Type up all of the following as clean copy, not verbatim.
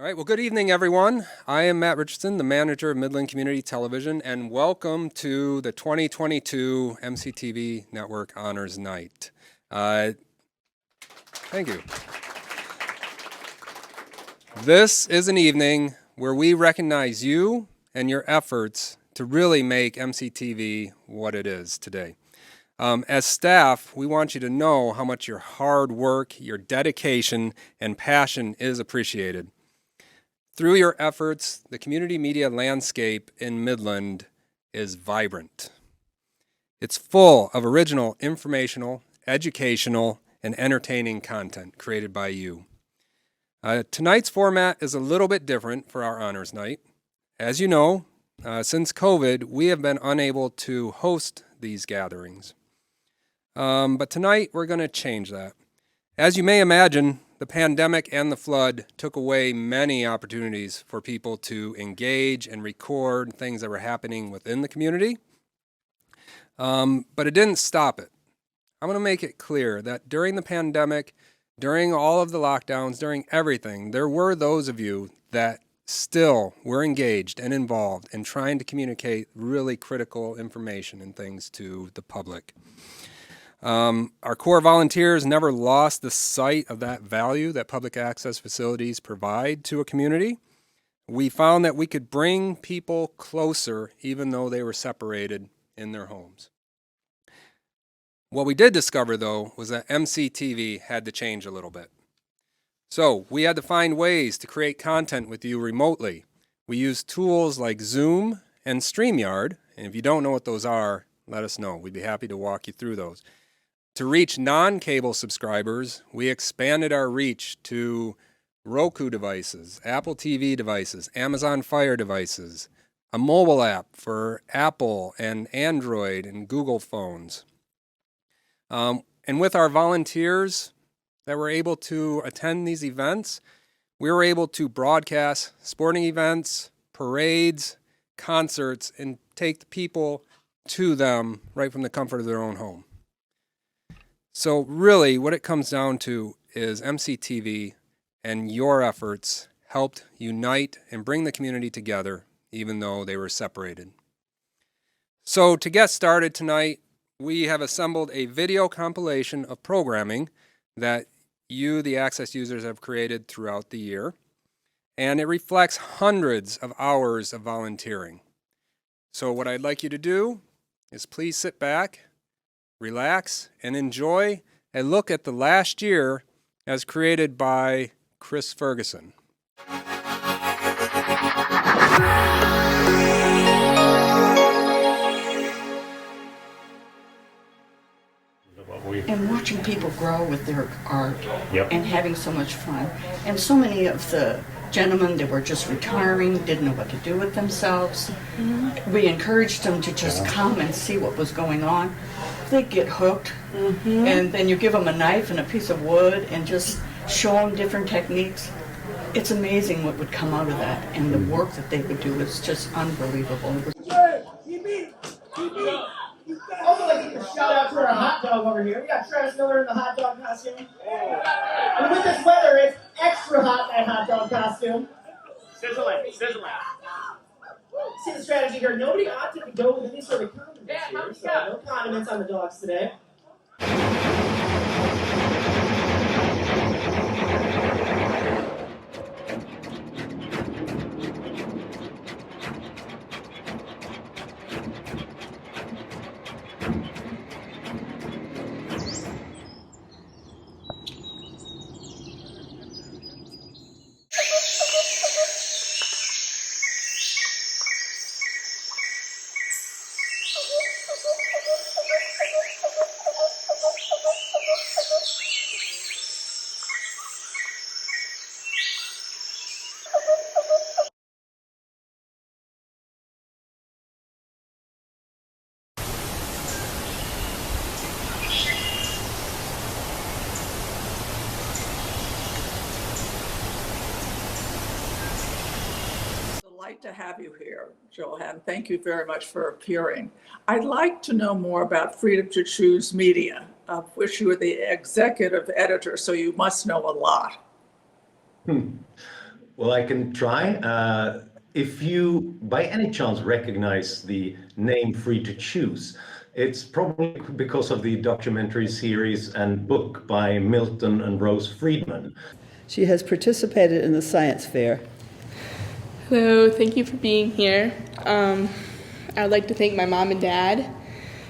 All right, well, good evening, everyone. I am Matt Richardson, the manager of Midland Community Television, and welcome to the 2022 MCTV Network Honors Night. Thank you. This is an evening where we recognize you and your efforts to really make MCTV what it is today. As staff, we want you to know how much your hard work, your dedication, and passion is appreciated. Through your efforts, the community media landscape in Midland is vibrant. It's full of original, informational, educational, and entertaining content created by you. Tonight's format is a little bit different for our honors night. As you know, since COVID, we have been unable to host these gatherings. But tonight, we're going to change that. As you may imagine, the pandemic and the flood took away many opportunities for people to engage and record things that were happening within the community. But it didn't stop it. I'm going to make it clear that during the pandemic, during all of the lockdowns, during everything, there were those of you that still were engaged and involved in trying to communicate really critical information and things to the public. Our core volunteers never lost the sight of that value that public access facilities provide to a community. We found that we could bring people closer even though they were separated in their homes. What we did discover, though, was that MCTV had to change a little bit. So we had to find ways to create content with you remotely. We used tools like Zoom and StreamYard, and if you don't know what those are, let us know. We'd be happy to walk you through those. To reach non-cable subscribers, we expanded our reach to Roku devices, Apple TV devices, Amazon Fire devices, a mobile app for Apple and Android and Google phones. And with our volunteers that were able to attend these events, we were able to broadcast sporting events, parades, concerts, and take the people to them right from the comfort of their own home. So really, what it comes down to is MCTV and your efforts helped unite and bring the community together, even though they were separated. So to get started tonight, we have assembled a video compilation of programming that you, the access users, have created throughout the year, and it reflects hundreds of hours of volunteering. So what I'd like you to do is please sit back, relax, and enjoy a look at the last year as created by Chris Ferguson. And watching people grow with their art Yep. and having so much fun. And so many of the gentlemen that were just retiring didn't know what to do with themselves. Mm-hmm. We encouraged them to just come and see what was going on. They get hooked, and then you give them a knife and a piece of wood and just show them different techniques. It's amazing what would come out of that, and the work that they would do is just unbelievable. Also, like to give a shout out to our hot dog over here. We got Travis Miller in the hot dog costume. And with this weather, it's extra hot in that hot dog costume. Sizzling. See the strategy here. Nobody opted to go with any sort of condiments here, so no condiments on the dogs today. Delight to have you here, Joanne. Thank you very much for appearing. I'd like to know more about Freedom to Choose Media, of which you are the executive editor, so you must know a lot. Well, I can try. If you, by any chance, recognize the name Free to Choose, it's probably because of the documentary series and book by Milton and Rose Friedman. She has participated in the science fair. Hello, thank you for being here. I would like to thank my mom and dad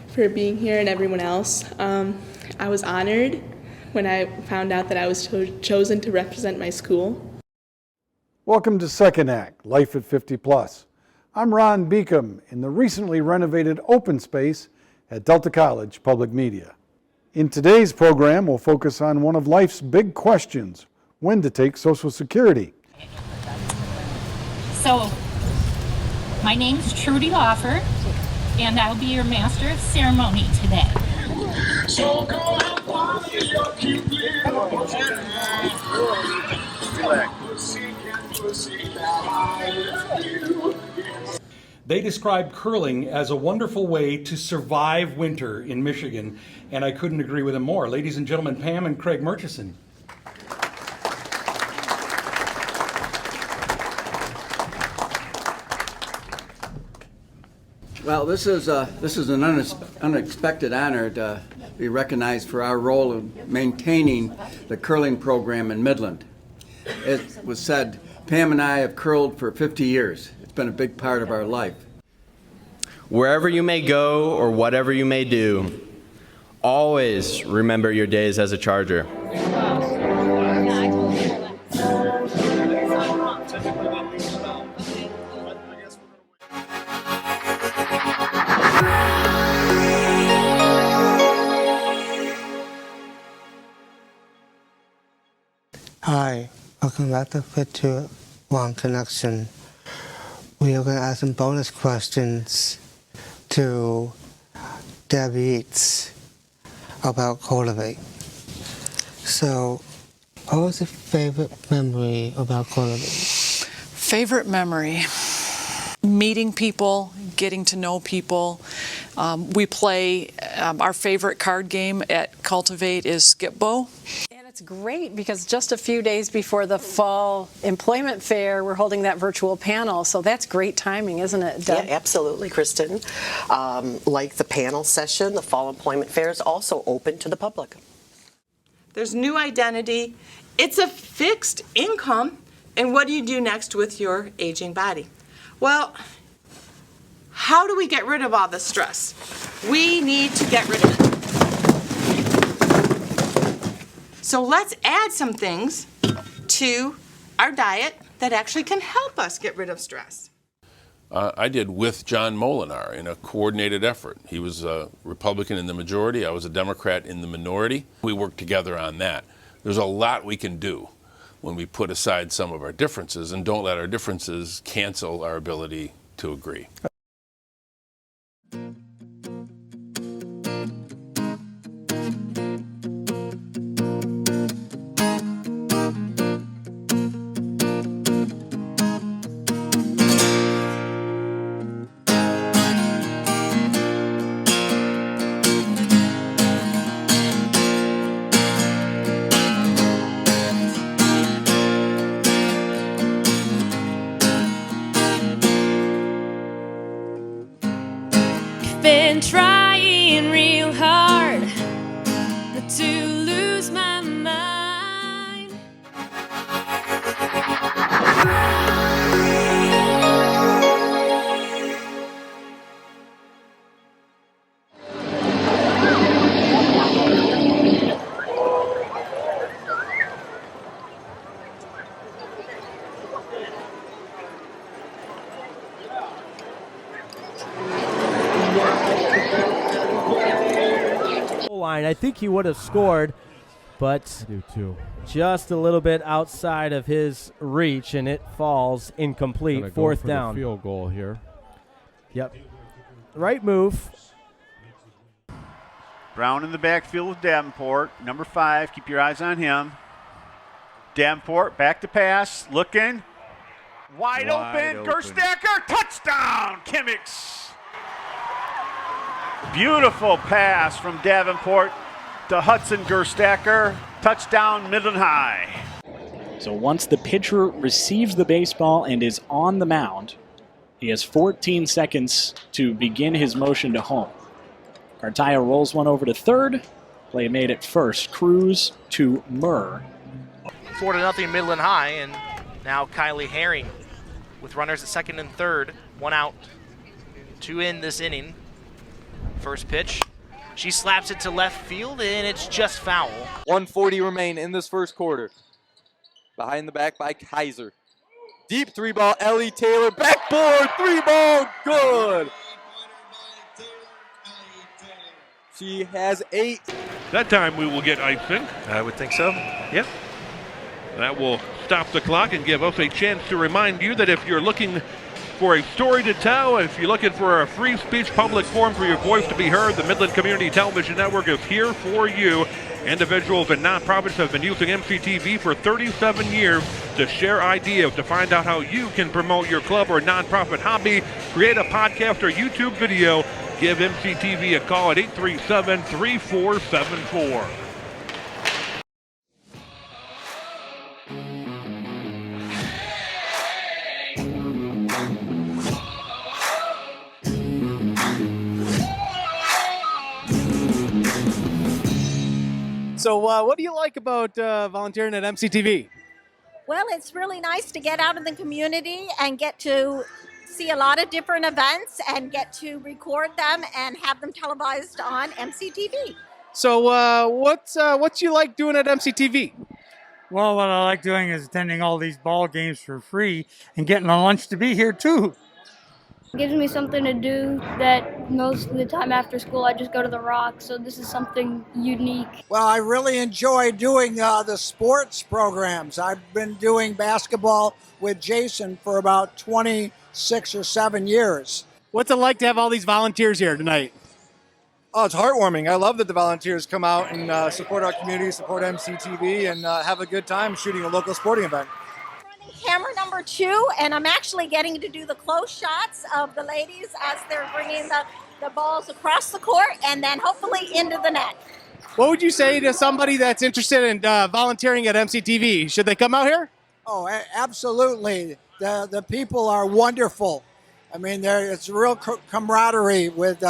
for being here and everyone else. I was honored when I found out that I was chosen to represent my school. Welcome to Second Act, Life at 50 Plus. I'm Ron Beacom in the recently renovated open space at Delta College Public Media. In today's program, we'll focus on one of life's big questions, when to take Social Security. So, my name's Trudy Lawford, and I'll be your Master of Ceremony today. So go and follow your cute little They describe curling as a wonderful way to survive winter in Michigan, and I couldn't agree with them more. Ladies and gentlemen, Pam and Craig Murchison. Well, this is an unexpected honor to be recognized for our role in maintaining the curling program in Midland. It was said, Pam and I have curled for 50 years. It's been a big part of our life. Wherever you may go or whatever you may do, always remember your days as a Charger. Hi, welcome back to Fit to One Connection. We are going to ask some bonus questions to Deb Eats about Cultivate. So, what was your favorite memory about Cultivate? Favorite memory? Meeting people, getting to know people. We play, our favorite card game at Cultivate is Skip-Bo. It's great because just a few days before the fall employment fair, we're holding that virtual panel. So that's great timing, isn't it, Deb? Yeah, absolutely, Kristen. Like the panel session, the fall employment fair is also open to the public. There's new identity. It's a fixed income. And what do you do next with your aging body? Well, how do we get rid of all the stress? We need to get rid of it. So let's add some things to our diet that actually can help us get rid of stress. I did with John Molinar in a coordinated effort. He was a Republican in the majority. I was a Democrat in the minority. We worked together on that. There's a lot we can do when we put aside some of our differences and don't let our differences cancel our ability to agree. Been trying real hard not to lose my mind. Line. I think he would have scored, but just a little bit outside of his reach, and it falls incomplete. Fourth down. Field goal here. Yep. Right move. Brown in the backfield with Davenport. Number 5, keep your eyes on him. Davenport back to pass, looking. Wide open. Gerstacker, touchdown, Kimmicks. Beautiful pass from Davenport to Hudson Gerstacker. Touchdown, Midland High. So once the pitcher receives the baseball and is on the mound, he has 14 seconds to begin his motion to home. Cartaya rolls one over to third. Play made at first. Cruz to Murr. 4-0 Midland High, and now Kylie Herring with runners at second and third. 1 out, 2 in this inning. First pitch, she slaps it to left field, and it's just foul. 1:40 remain in this first quarter. Behind the back by Kaiser. Deep 3-ball, Ellie Taylor, backboard, 3-ball, good. She has 8. That time we will get icing. I would think so. Yep. That will stop the clock and give us a chance to remind you that if you're looking for a story to tell, if you're looking for a free speech public forum for your voice to be heard, the Midland Community Television Network is here for you. Individuals and nonprofits have been using MCTV for 37 years to share ideas, to find out how you can promote your club or nonprofit hobby, create a podcast or YouTube video. Give MCTV a call at 837-3474. So what do you like about volunteering at MCTV? Well, it's really nice to get out in the community and get to see a lot of different events and get to record them and have them televised on MCTV. So what you like doing at MCTV? Well, what I like doing is attending all these ball games for free and getting a lunch to be here too. It gives me something to do that most of the time after school I just go to the Rock, so this is something unique. Well, I really enjoy doing the sports programs. I've been doing basketball with Jason for about 26 or 7 years. What's it like to have all these volunteers here tonight? Oh, it's heartwarming. I love that the volunteers come out and support our community, support MCTV, and have a good time shooting a local sporting event. Camera number 2, and I'm actually getting to do the close shots of the ladies as they're bringing the balls across the court and then hopefully into the net. What would you say to somebody that's interested in volunteering at MCTV? Should they come out here? Oh, absolutely. The people are wonderful. I mean, it's a real camaraderie with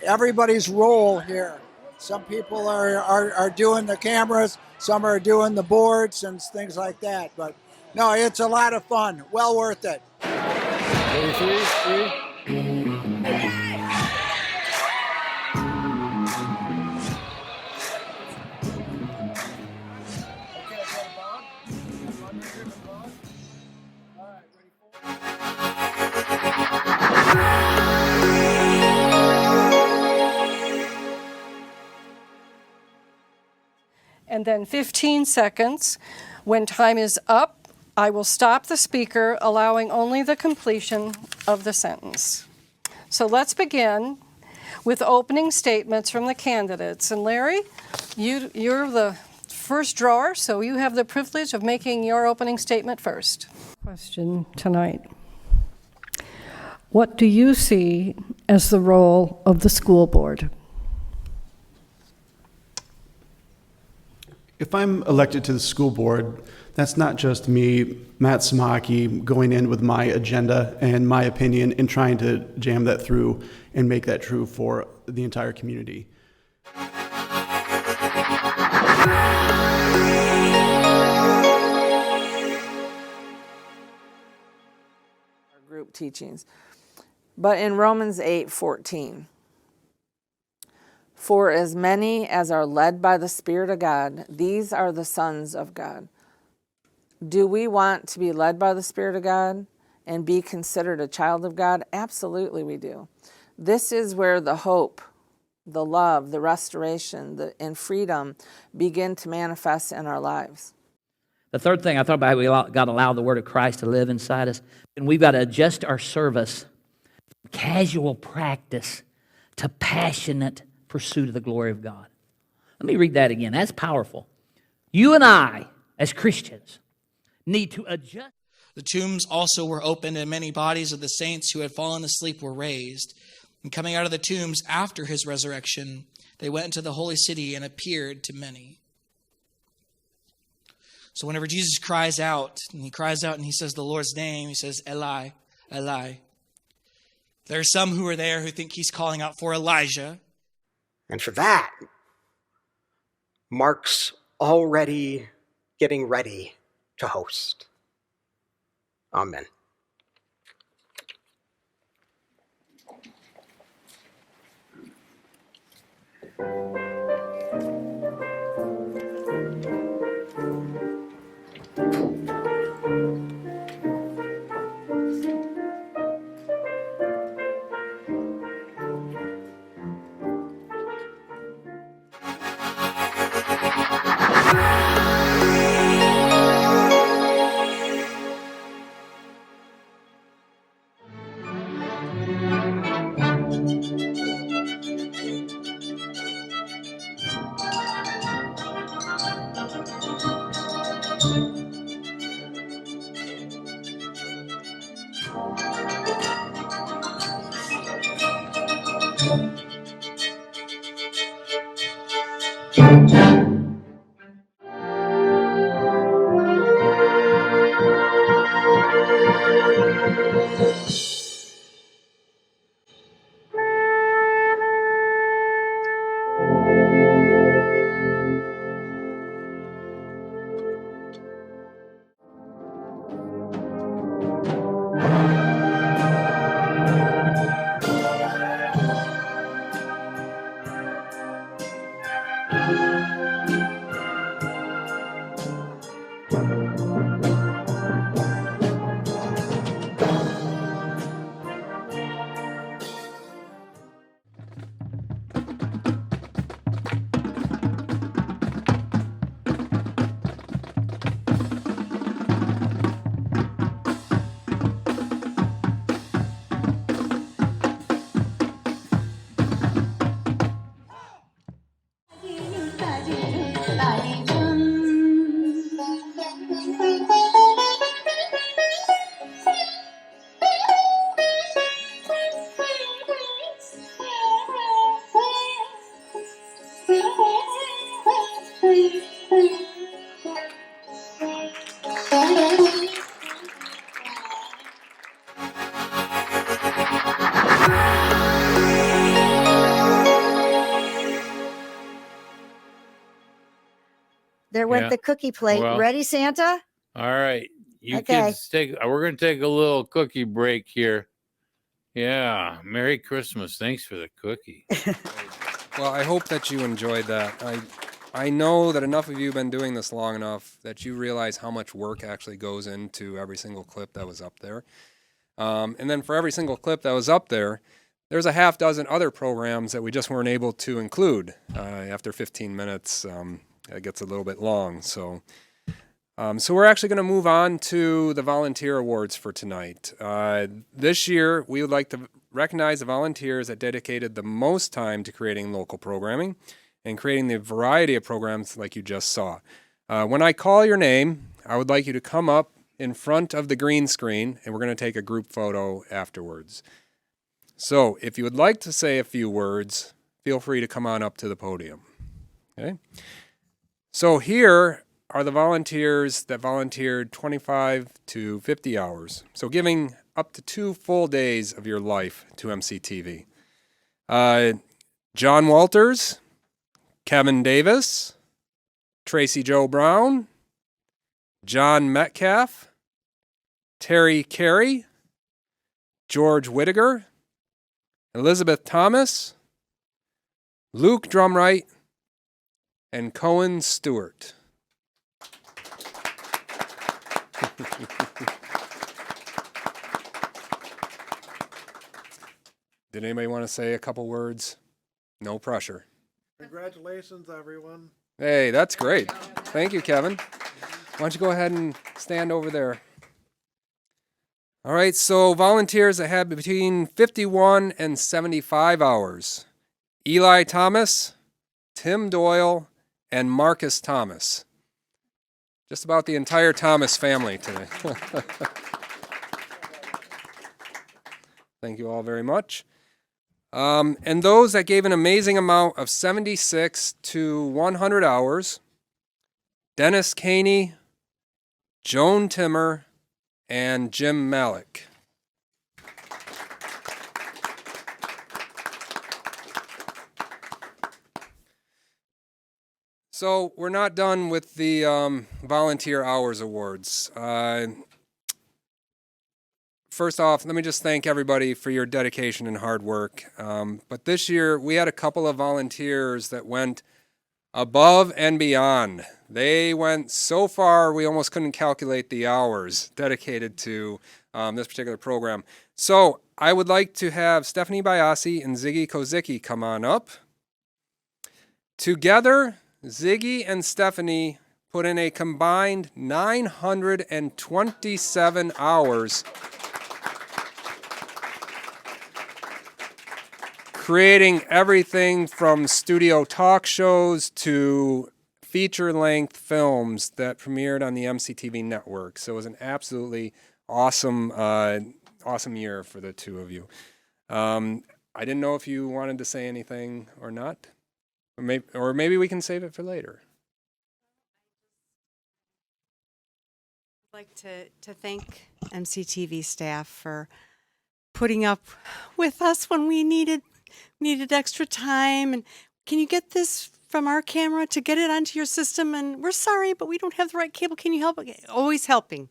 everybody's role here. Some people are doing the cameras, some are doing the boards and things like that. But no, it's a lot of fun. Well worth it. And then 15 seconds. When time is up, I will stop the speaker, allowing only the completion of the sentence. So let's begin with opening statements from the candidates. And Larry, you're the first drawer, so you have the privilege of making your opening statement first. Question tonight. What do you see as the role of the school board? If I'm elected to the school board, that's not just me, Matt Samaki, going in with my agenda and my opinion and trying to jam that through and make that true for the entire community. Group teachings. But in Romans 8:14, for as many as are led by the Spirit of God, these are the sons of God. Do we want to be led by the Spirit of God and be considered a child of God? Absolutely we do. This is where the hope, the love, the restoration, and freedom begin to manifest in our lives. The third thing I thought about, we got to allow the Word of Christ to live inside us. And we've got to adjust our service from casual practice to passionate pursuit of the glory of God. Let me read that again. That's powerful. You and I, as Christians, need to adjust. The tombs also were opened, and many bodies of the saints who had fallen asleep were raised. And coming out of the tombs after his resurrection, they went into the holy city and appeared to many. So whenever Jesus cries out, and he cries out and he says the Lord's name, he says, Eli, Eli. There are some who are there who think he's calling out for Elijah. And for that, Mark's already getting ready to host. Amen. There went the cookie plate. Well, Ready, Santa? all right. You Okay. kids we're going to take a little cookie break here. Yeah. Merry Christmas. Thanks for the cookie. Well, I hope that you enjoyed that. I know that enough of you have been doing this long enough that you realize how much work actually goes into every single clip that was up there. And then for every single clip that was up there, there's a half dozen other programs that we just weren't able to include. After 15 minutes, it gets a little bit long. So we're actually going to move on to the volunteer awards for tonight. This year, we would like to recognize the volunteers that dedicated the most time to creating local programming and creating the variety of programs like you just saw. When I call your name, I would like you to come up in front of the green screen, and we're going to take a group photo afterwards. So if you would like to say a few words, feel free to come on up to the podium. Okay? So here are the volunteers that volunteered 25 to 50 hours. So giving up to 2 full days of your life to MCTV. John Walters, Kevin Davis, Tracy Joe Brown, John Metcalf, Terry Carey, George Whittaker, Elizabeth Thomas, Luke Drumright, and Cohen Stewart. Did anybody want to say a couple words? No pressure. Congratulations, everyone. Hey, that's great. Thank you, Kevin. Why don't you go ahead and stand over there? All right, so volunteers that had between 51 and 75 hours. Eli Thomas, Tim Doyle, and Marcus Thomas. Just about the entire Thomas family today. Thank you all very much. And those that gave an amazing amount of 76 to 100 hours. Dennis Caney, Joan Timmer, and Jim Malik. So we're not done with the Volunteer Hours Awards. First off, let me just thank everybody for your dedication and hard work. But this year, we had a couple of volunteers that went above and beyond. They went so far, we almost couldn't calculate the hours dedicated to this particular program. So I would like to have Stephanie Biasi and Ziggy Kozicki come on up. Together, Ziggy and Stephanie put in a combined 927 hours creating everything from studio talk shows to feature-length films that premiered on the MCTV Network. So it was an absolutely awesome, awesome year for the two of you. I didn't know if you wanted to say anything or not. Or maybe we can save it for later. I'd like to thank MCTV staff for putting up with us when we needed extra time. And can you get this from our camera to get it onto your system? And we're sorry, but we don't have the right cable. Can you help? Always helping.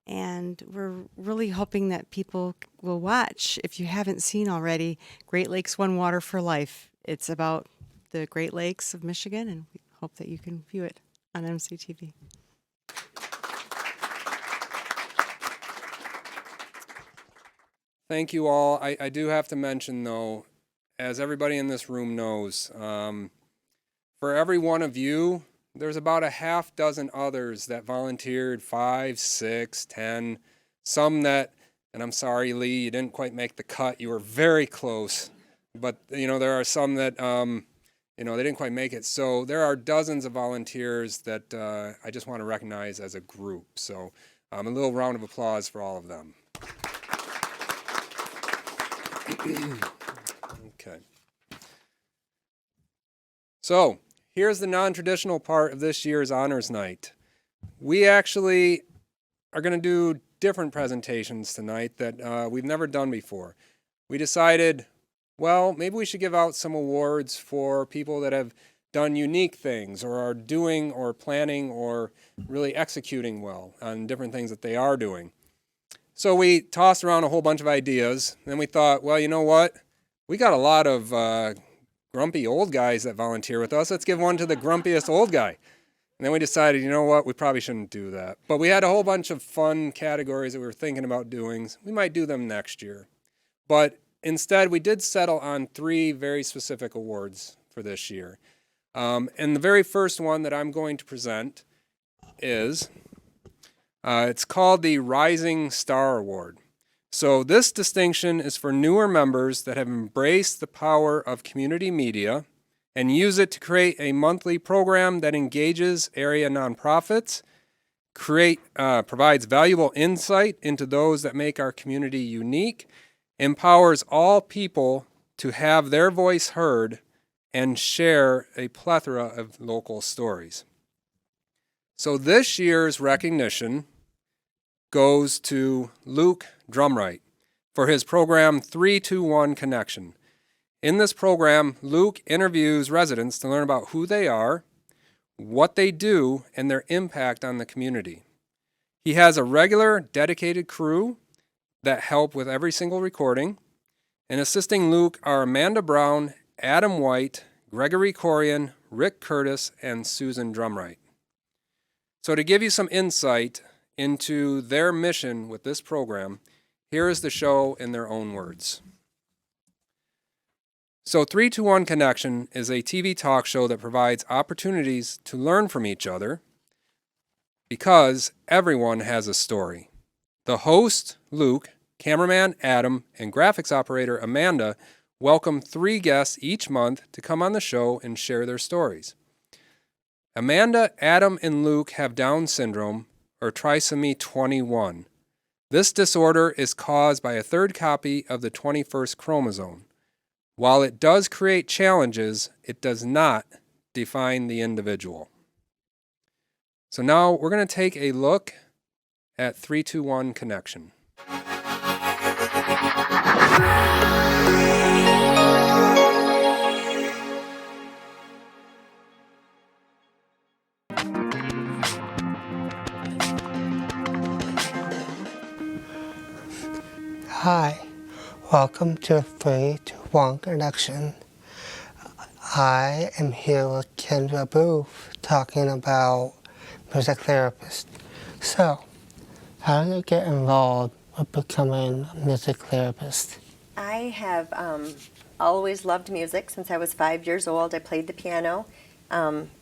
And we're really hoping that people will watch. If you haven't seen already, Great Lakes One Water for Life. It's about the Great Lakes of Michigan, and we hope that you can view it on MCTV. Thank you all. I do have to mention, though, as everybody in this room knows, for every one of you, there's about a half dozen others that volunteered, 5, 6, 10, some that, and I'm sorry, Lee, you didn't quite make the cut. You were very close. But, there are some that, they didn't quite make it. So there are dozens of volunteers that I just want to recognize as a group. So a little round of applause for all of them. Okay. So here's the non-traditional part of this year's honors night. We actually are going to do different presentations tonight that we've never done before. We decided, well, maybe we should give out some awards for people that have done unique things or are doing or planning or really executing well on different things that they are doing. So we tossed around a whole bunch of ideas. Then we thought, well, you know what? We got a lot of grumpy old guys that volunteer with us. Let's give one to the grumpiest old guy. And then we decided, you know what? We probably shouldn't do that. But we had a whole bunch of fun categories that we were thinking about doing. We might do them next year. But instead, we did settle on 3 very specific awards for this year. And the very first one that I'm going to present is, it's called the Rising Star Award. So this distinction is for newer members that have embraced the power of community media and use it to create a monthly program that engages area nonprofits, provides valuable insight into those that make our community unique, empowers all people to have their voice heard, and share a plethora of local stories. So this year's recognition goes to Luke Drumright for his program 321 Connection. In this program, Luke interviews residents to learn about who they are, what they do, and their impact on the community. He has a regular, dedicated crew that help with every single recording. And assisting Luke are Amanda Brown, Adam White, Gregory Corian, Rick Curtis, and Susan Drumright. So to give you some insight into their mission with this program, here is the show in their own words. So 321 Connection is a TV talk show that provides opportunities to learn from each other because everyone has a story. The host, Luke, cameraman Adam, and graphics operator Amanda welcome 3 guests each month to come on the show and share their stories. Amanda, Adam, and Luke have Down syndrome, or trisomy 21. This disorder is caused by a 3rd copy of the 21st chromosome. While it does create challenges, it does not define the individual. So now we're going to take a look at 3-2-1 connection. Hi, welcome to 3-2-1 Connection. I am here with Kendra Booth talking about music therapist. So, how do you get involved with becoming a music therapist? I have always loved music since I was 5 years old. I played the piano.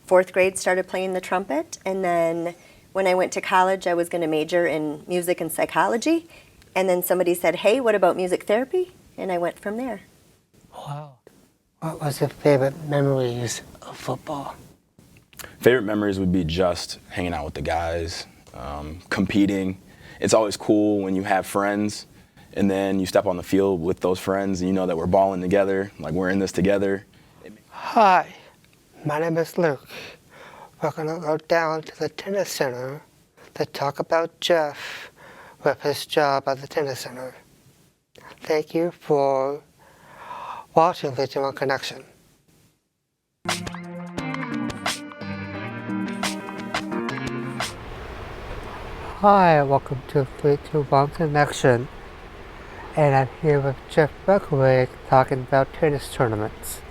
Fourth grade, started playing the trumpet, and then when I went to college, I was going to major in music and psychology. And then somebody said, "Hey, what about music therapy?" And I went from there. Wow. What was your favorite memories of football? Favorite memories would be just hanging out with the guys, competing. It's always cool when you have friends and then you step on the field with those friends and you know that we're balling together, like we're in this together. Hi, my name is Luke. We're going to go down to the tennis center to talk about Jeff with his job at the tennis center. Thank you for watching 3-2-1 Connection. Hi, welcome to 3-2-1 Connection. And I'm here with Jeff Buckwig talking about tennis tournaments.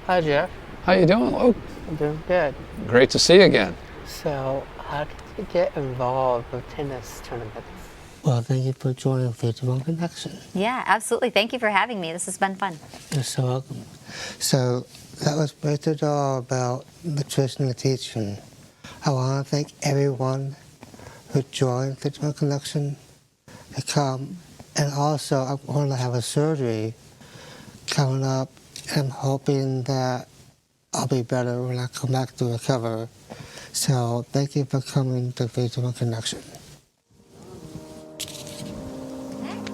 Hi, Jeff. How you doing, Luke? I'm doing good. Great to see you again. So, how did you get involved with tennis tournaments? Well, thank you for joining 3-2-1 Connection. Yeah, absolutely. Thank you for having me. This has been fun. You're so welcome. So, that was basically all about nutrition and teaching. I want to thank everyone who joined 3-2-1 Connection to come. And also, I'm going to have a surgery coming up, and I'm hoping that I'll be better when I come back to recover. So, thank you for coming to 3-2-1 Connection.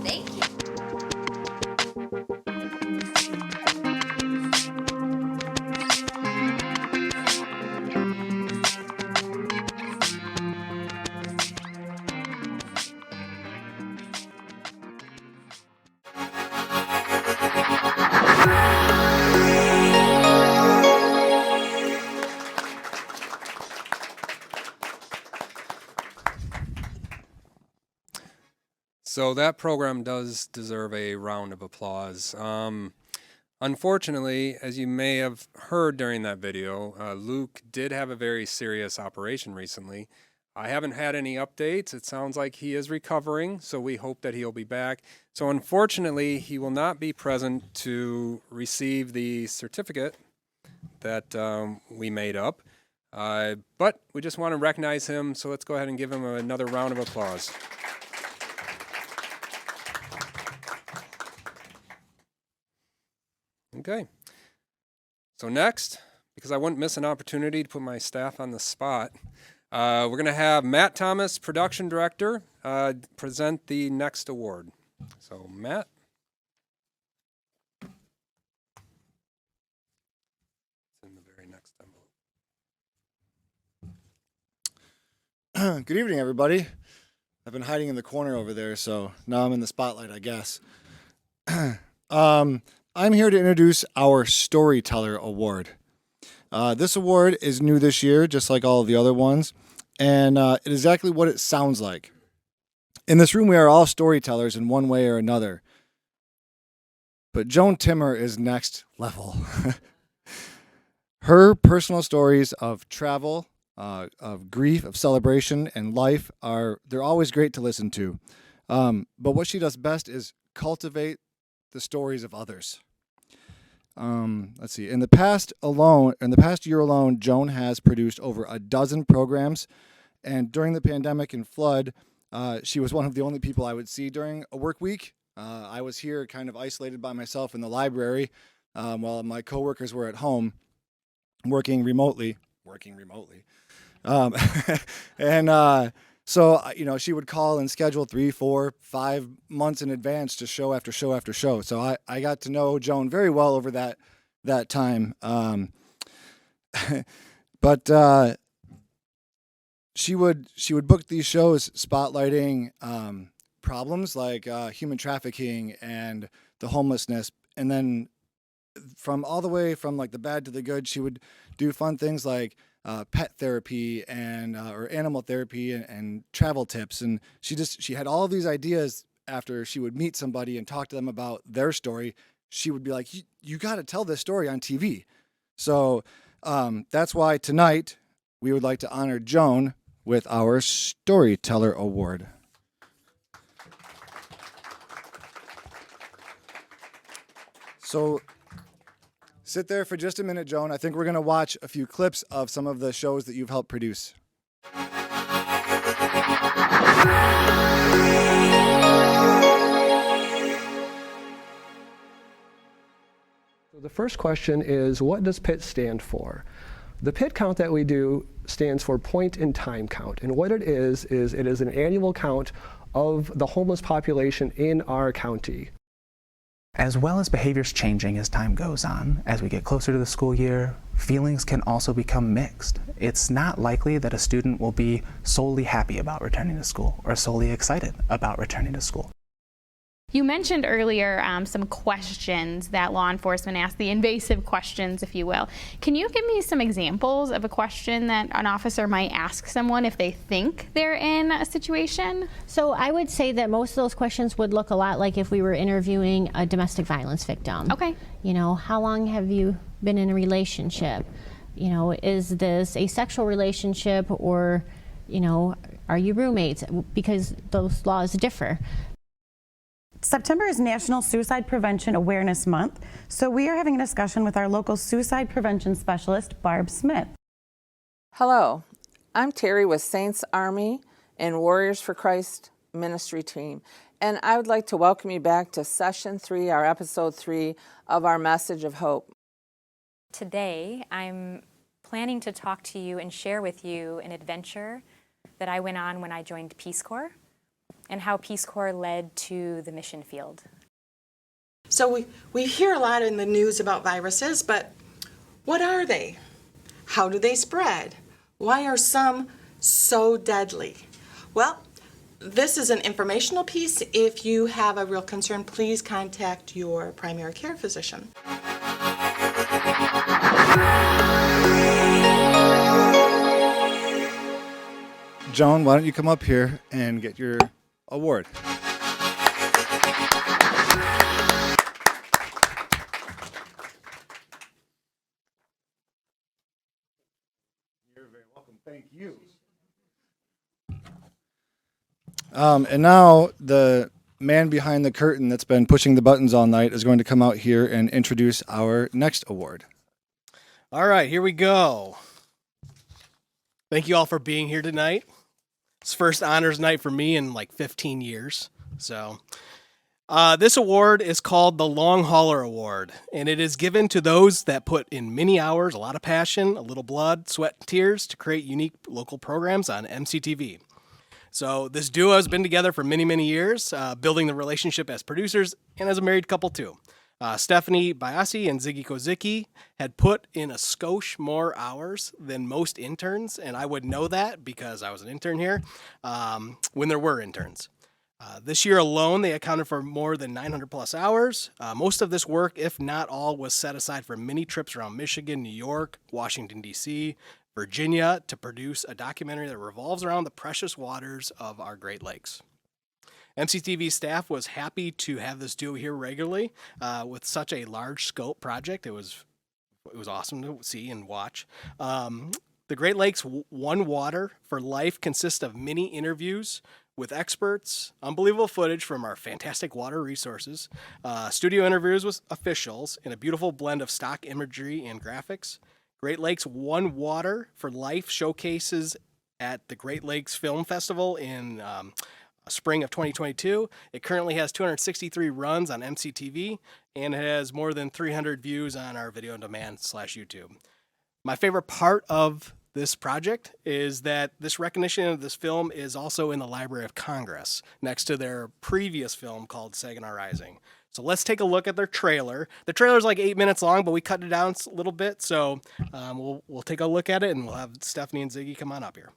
Thank you. So that program does deserve a round of applause. Unfortunately, as you may have heard during that video, Luke did have a very serious operation recently. I haven't had any updates. It sounds like he is recovering, so we hope that he'll be back. So unfortunately, he will not be present to receive the certificate that we made up. But we just want to recognize him, so let's go ahead and give him another round of applause. Okay, so next, because I wouldn't miss an opportunity to put my staff on the spot, we're going to have Matt Thomas, Production Director, present the next award. So, Matt. It's in the very next Good evening, everybody. I've been hiding in the corner over there, so now I'm in the spotlight, I guess. I'm here to introduce our Storyteller Award. This award is new this year, just like all of the other ones, and it is exactly what it sounds like. In this room, we are all storytellers in one way or another. But Joan Timmer is next level. Her personal stories of travel, of grief, of celebration, and life they're always great to listen to. But what she does best is cultivate the stories of others. Let's see. In the past year alone, Joan has produced over a dozen programs, and during the pandemic and flood, she was one of the only people I would see during a work week. I was here kind of isolated by myself in the library, while my coworkers were at home working remotely. So, she would call and schedule 3, 4, 5 months in advance to show after show after show. So I got to know Joan very well over that time. But she would book these shows spotlighting problems like human trafficking and the homelessness, and then from all the way from like the bad to the good, she would do fun things like pet therapy and or animal therapy and travel tips, and she had all of these ideas. After she would meet somebody and talk to them about their story, she would be like, you got to tell this story on TV. So that's why tonight we would like to honor Joan with our Storyteller Award. So sit there for just a minute, Joan. I think we're going to watch a few clips of some of the shows that you've helped produce. The first question is, what does PIT stand for? The PIT count that we do stands for point in time count. And what it is it is an annual count of the homeless population in our county. As well as behaviors changing as time goes on, as we get closer to the school year, feelings can also become mixed. It's not likely that a student will be solely happy about returning to school or solely excited about returning to school. You mentioned earlier some questions that law enforcement asks, the invasive questions, if you will. Can you give me some examples of a question that an officer might ask someone if they think they're in a situation? So I would say that most of those questions would look a lot like if we were interviewing a domestic violence victim. Okay. You know, how long have you been in a relationship? You know, is this a sexual relationship, or, you know, are you roommates? Because those laws differ. September is National Suicide Prevention Awareness Month, so we are having a discussion with our local suicide prevention specialist, Barb Smith. Hello, I'm Terry with Saints Army and Warriors for Christ ministry team, and I would like to welcome you back to Session 3, our Episode 3 of our Message of Hope. Today, I'm planning to talk to you and share with you an adventure that I went on when I joined Peace Corps, and how Peace Corps led to the mission field. So we hear a lot in the news about viruses, but what are they? How do they spread? Why are some so deadly? Well, this is an informational piece. If you have a real concern, please contact your primary care physician. Joan, why don't you come up here and get your award. You're very welcome. Thank you. And now the man behind the curtain that's been pushing the buttons all night is going to come out here and introduce our next award. All right, here we go. Thank you all for being here tonight. It's first honors night for me in like 15 years. So this award is called the Long Hauler Award, and it is given to those that put in many hours, a lot of passion, a little blood, sweat, and tears to create unique local programs on MCTV. So this duo has been together for many, many years, building the relationship as producers and as a married couple too. Stephanie Biasi and Ziggy Kozicki had put in a skosh more hours than most interns, and I would know that because I was an intern here when there were interns. This year alone, they accounted for more than 900 plus hours. Most of this work, if not all, was set aside for many trips around Michigan, New York, Washington, D.C., Virginia to produce a documentary that revolves around the precious waters of our Great Lakes. MCTV staff was happy to have this duo here regularly with such a large scope project. It was awesome to see and watch. The Great Lakes One Water for Life consists of many interviews with experts, unbelievable footage from our fantastic water resources, studio interviews with officials, and a beautiful blend of stock imagery and graphics. Great Lakes One Water for Life showcases at the Great Lakes Film Festival in spring of 2022. It currently has 263 runs on MCTV, and it has more than 300 views on our video on demand /YouTube. My favorite part of this project is that this recognition of this film is also in the Library of Congress next to their previous film called Saginaw Rising. So let's take a look at their trailer. The trailer is like 8 minutes long, but we cut it down a little bit. So we'll take a look at it, and we'll have Stephanie and Ziggy come on up here.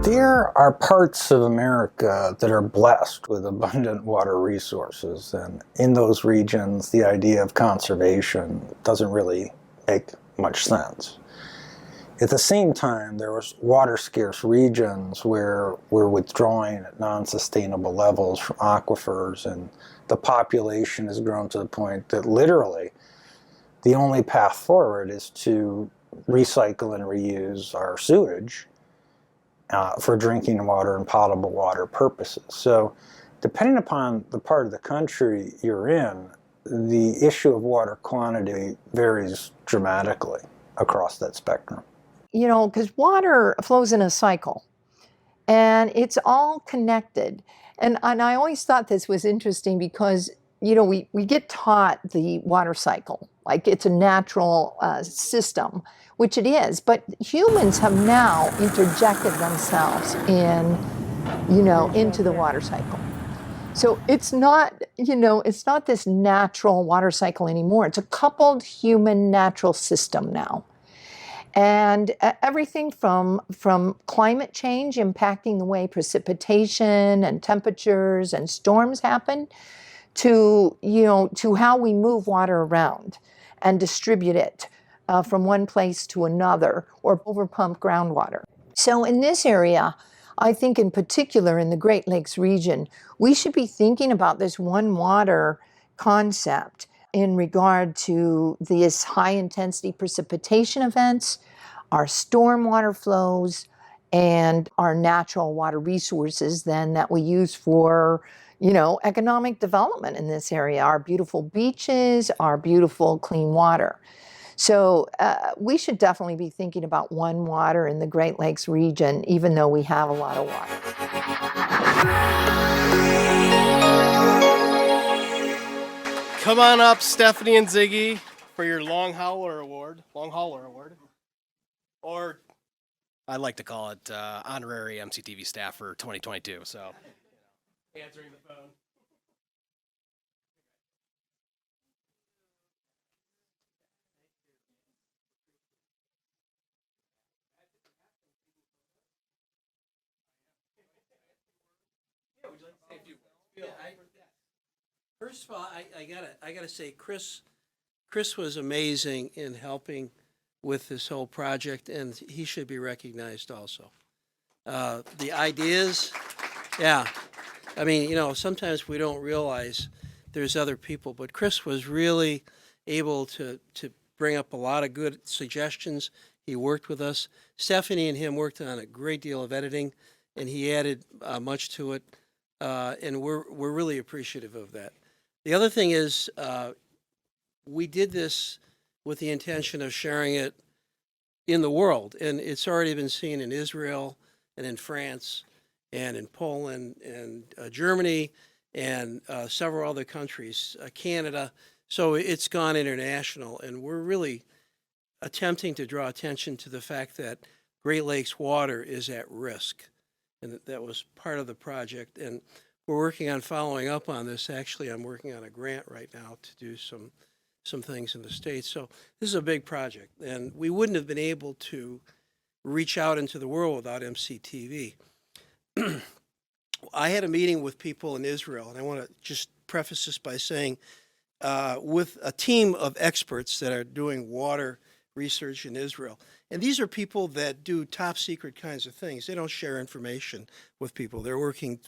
There are parts of America that are blessed with abundant water resources, and in those regions the idea of conservation doesn't really make much sense. At the same time, there was water-scarce regions where we're withdrawing at non-sustainable levels from aquifers, and the population has grown to the point that literally the only path forward is to recycle and reuse our sewage for drinking water and potable water purposes. So depending upon the part of the country you're in, the issue of water quantity varies dramatically across that spectrum. You know, because water flows in a cycle and it's all connected. And I always thought this was interesting because, you know, we get taught the water cycle, like it's a natural system, which it is, but humans have now interjected themselves in, you know, into the water cycle. So it's not, you know, it's not this natural water cycle anymore. It's a coupled human natural system now. And everything from climate change impacting the way precipitation and temperatures and storms happen to, you know, to how we move water around and distribute it from one place to another or overpump groundwater. So in this area, I think in particular in the Great Lakes region, we should be thinking about this one water concept in regard to these high intensity precipitation events, our stormwater flows, and our natural water resources then that we use for, you know, economic development in this area, our beautiful beaches, our beautiful clean water. So we should definitely be thinking about one water in the Great Lakes region, even though we have a lot of water. Come on up, Stephanie and Ziggy, for your Long Hauler Award. Or I like to call it honorary MCTV staff for 2022. So answering the phone. First of all, I gotta say, Chris was amazing in helping with this whole project, and he should be recognized also. The ideas, yeah. I mean, you know, sometimes we don't realize there's other people, but Chris was really able to bring up a lot of good suggestions. He worked with us. Stephanie and him worked on a great deal of editing, and he added much to it, and we're really appreciative of that. The other thing is, we did this with the intention of sharing it in the world, and it's already been seen in Israel and in France and in Poland and Germany and several other countries, Canada. So it's gone international, and we're really attempting to draw attention to the fact that Great Lakes water is at risk, and that was part of the project. And we're working on following up on this. Actually, I'm working on a grant right now to do some things in the States. So this is a big project, and we wouldn't have been able to reach out into the world without MCTV. I had a meeting with people in Israel, and I want to just preface this by saying, with a team of experts that are doing water research in Israel. And these are people that do top secret kinds of things. They don't share information with people. They're working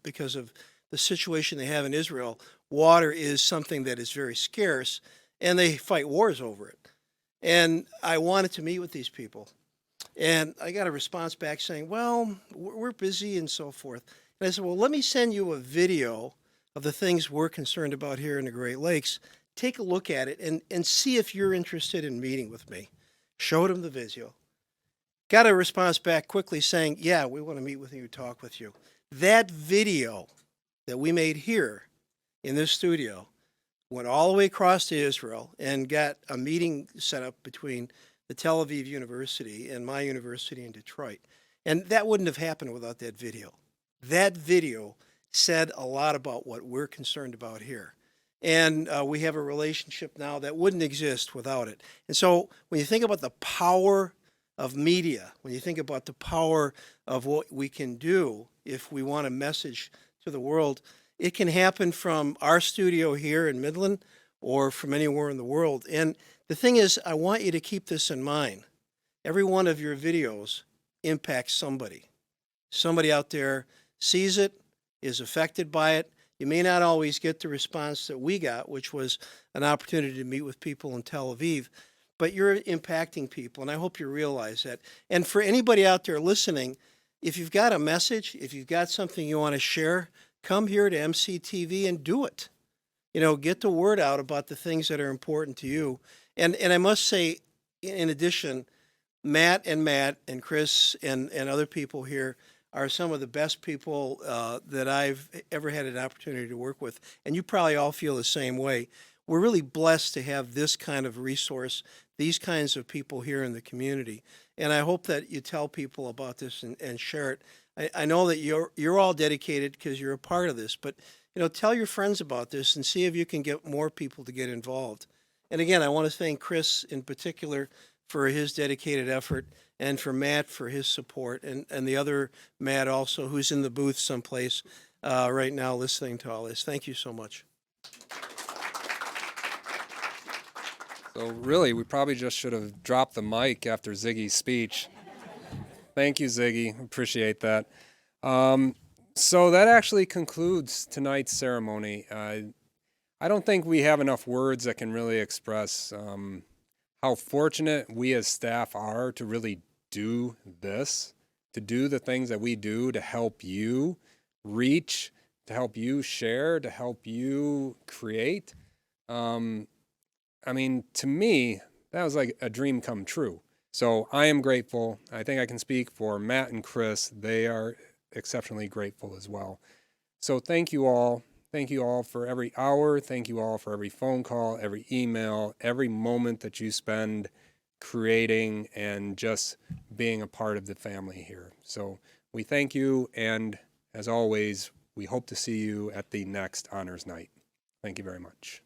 because of the situation they have in Israel. Water is something that is very scarce, and they fight wars over it. And I wanted to meet with these people. And I got a response back saying, well, we're busy and so forth. And I said, well, let me send you a video of the things we're concerned about here in the Great Lakes. Take a look at it and see if you're interested in meeting with me. Showed him the video. Got a response back quickly saying, yeah, we want to meet with you, talk with you. That video that we made here in this studio went all the way across to Israel and got a meeting set up between the Tel Aviv University and my university in Detroit. And that wouldn't have happened without that video. That video said a lot about what we're concerned about here. And we have a relationship now that wouldn't exist without it. And so when you think about the power of media, when you think about the power of what we can do if we want a message to the world, it can happen from our studio here in Midland or from anywhere in the world. And the thing is, I want you to keep this in mind. Every one of your videos impacts somebody. Somebody out there sees it, is affected by it. You may not always get the response that we got, which was an opportunity to meet with people in Tel Aviv, but you're impacting people, and I hope you realize that. And for anybody out there listening, if you've got a message, if you've got something you want to share, come here to MCTV and do it. You know, get the word out about the things that are important to you. And I must say, in addition, Matt and Chris and other people here are some of the best people that I've ever had an opportunity to work with. And you probably all feel the same way. We're really blessed to have this kind of resource, these kinds of people here in the community. And I hope that you tell people about this and share it. I know that you're all dedicated because you're a part of this, but you know, tell your friends about this and see if you can get more people to get involved. And again, I want to thank Chris in particular for his dedicated effort, and for Matt for his support, and the other Matt also, who's in the booth someplace right now listening to all this. Thank you so much. So really, we probably just should have dropped the mic after Ziggy's speech. Thank you, Ziggy. Appreciate that. So that actually concludes tonight's ceremony. I don't think we have enough words that can really express how fortunate we as staff are to really do this, to do the things that we do to help you reach, to help you share, to help you create. I mean, to me, that was like a dream come true. So I am grateful. I think I can speak for Matt and Chris. They are exceptionally grateful as well. So thank you all. Thank you all for every hour. Thank you all for every phone call, every email, every moment that you spend creating and just being a part of the family here. So we thank you, and as always, we hope to see you at the next Honors Night. Thank you very much.